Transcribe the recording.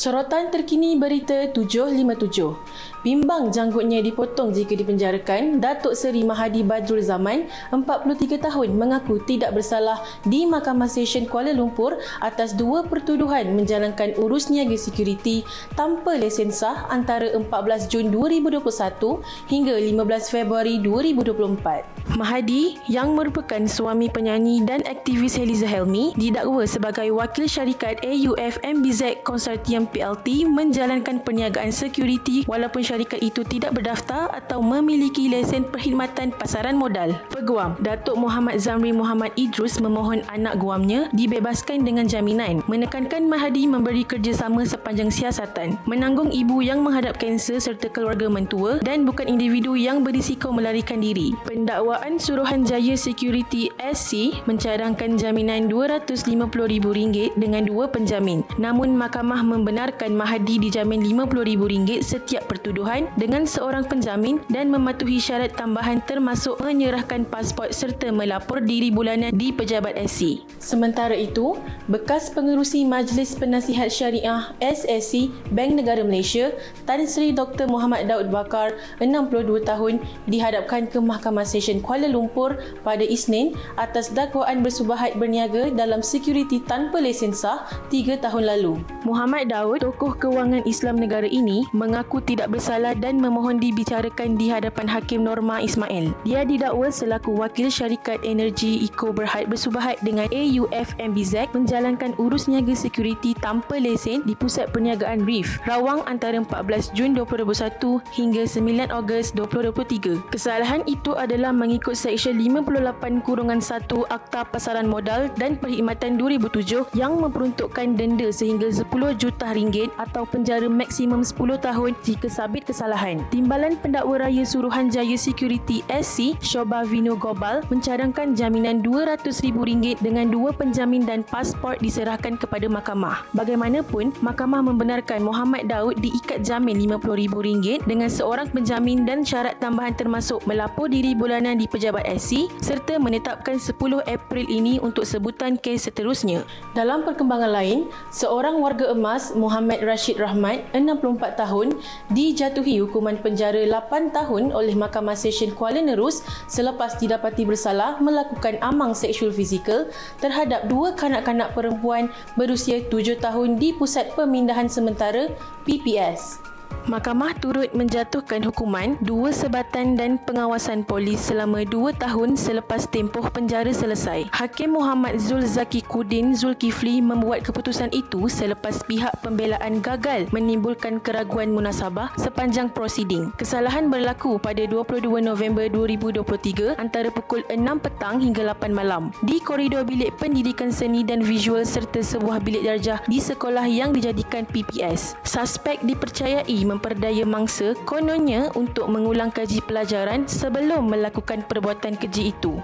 Sorotan terkini berita 757. Bimbang janggutnya dipotong jika dipenjarakan, Datuk Seri Mahathir Badrul Zaman, 43 tahun, mengaku tidak bersalah di Mahkamah Session Kuala Lumpur atas dua pertuduhan menjalankan urus niaga sekuriti tanpa lesen sah antara 14 Jun 2021 hingga 15 Februari 2024. Mahathir, yang merupakan suami penyanyi dan aktivis Heliza Helmi, didakwa sebagai wakil syarikat AUF MBZ Consortium PLT menjalankan perniagaan sekuriti walaupun syarikat itu tidak berdaftar atau memiliki lesen perkhidmatan pasaran modal. Peguam Datuk Muhammad Zamri Muhammad Idrus memohon anak guamnya dibebaskan dengan jaminan, menekankan Mahathir memberi kerjasama sepanjang siasatan, menanggung ibu yang menghadap kanser serta keluarga mentua dan bukan individu yang berisiko melarikan diri. Pendakwaan Suruhanjaya Security SC mencadangkan jaminan RM250,000 dengan dua penjamin. Namun mahkamah membenarkan Mahathir dijamin RM50,000 setiap pertuduhan dengan seorang penjamin dan mematuhi syarat tambahan termasuk menyerahkan pasport serta melapor diri bulanan di pejabat SC. Sementara itu, bekas pengerusi Majlis Penasihat Syariah SSC Bank Negara Malaysia, Tan Sri Dr. Muhammad Daud Bakar, 62 tahun, dihadapkan ke Mahkamah Session Kuala Lumpur pada Isnin atas dakwaan bersubahat berniaga dalam sekuriti tanpa lesen sah 3 tahun lalu. Muhammad Daud, tokoh kewangan Islam negara ini, mengaku tidak bersalah dan memohon dibicarakan di hadapan Hakim Norma Ismail. Dia didakwa selaku wakil syarikat energi Eco Berhad bersubahat dengan AUF MBZ menjalankan urus niaga sekuriti tanpa lesen di Pusat Perniagaan Reef, Rawang antara 14 Jun 2021 hingga 9 Ogos 2023. Kesalahan itu adalah mengikut Seksyen 58-1 Akta Pasaran Modal dan Perkhidmatan 2007 yang memperuntukkan denda sehingga RM10 juta atau penjara maksimum 10 tahun jika sabit kesalahan. Timbalan Pendakwa Raya Suruhanjaya Security SC, Shoba Vino Gobal, mencadangkan jaminan RM200,000 dengan dua penjamin dan pasport diserahkan kepada mahkamah. Bagaimanapun, mahkamah membenarkan Muhammad Daud diikat jamin RM50,000 dengan seorang penjamin dan syarat tambahan termasuk melapor diri bulanan di pejabat SC serta menetapkan 10 April ini untuk sebutan kes seterusnya. Dalam perkembangan lain, seorang warga emas, Muhammad Rashid Rahmat, 64 tahun, dijatuhi hukuman penjara 8 tahun oleh Mahkamah Session Kuala Nerus selepas didapati bersalah melakukan amang seksual fizikal terhadap dua kanak-kanak perempuan berusia 7 tahun di Pusat Pemindahan Sementara PPS. Mahkamah turut menjatuhkan hukuman 2 sebatan dan pengawasan polis selama 2 tahun selepas tempoh penjara selesai. Hakim Muhammad Zul Zaki Kudin Zulkifli membuat keputusan itu selepas pihak pembelaan gagal menimbulkan keraguan munasabah sepanjang prosiding. Kesalahan berlaku pada 22 November 2023 antara pukul 6 petang hingga 8 malam di koridor bilik pendidikan seni dan visual serta sebuah bilik darjah di sekolah yang dijadikan PPS. Suspek dipercayai memperdaya mangsa kononnya untuk mengulang kaji pelajaran sebelum melakukan perbuatan keji itu.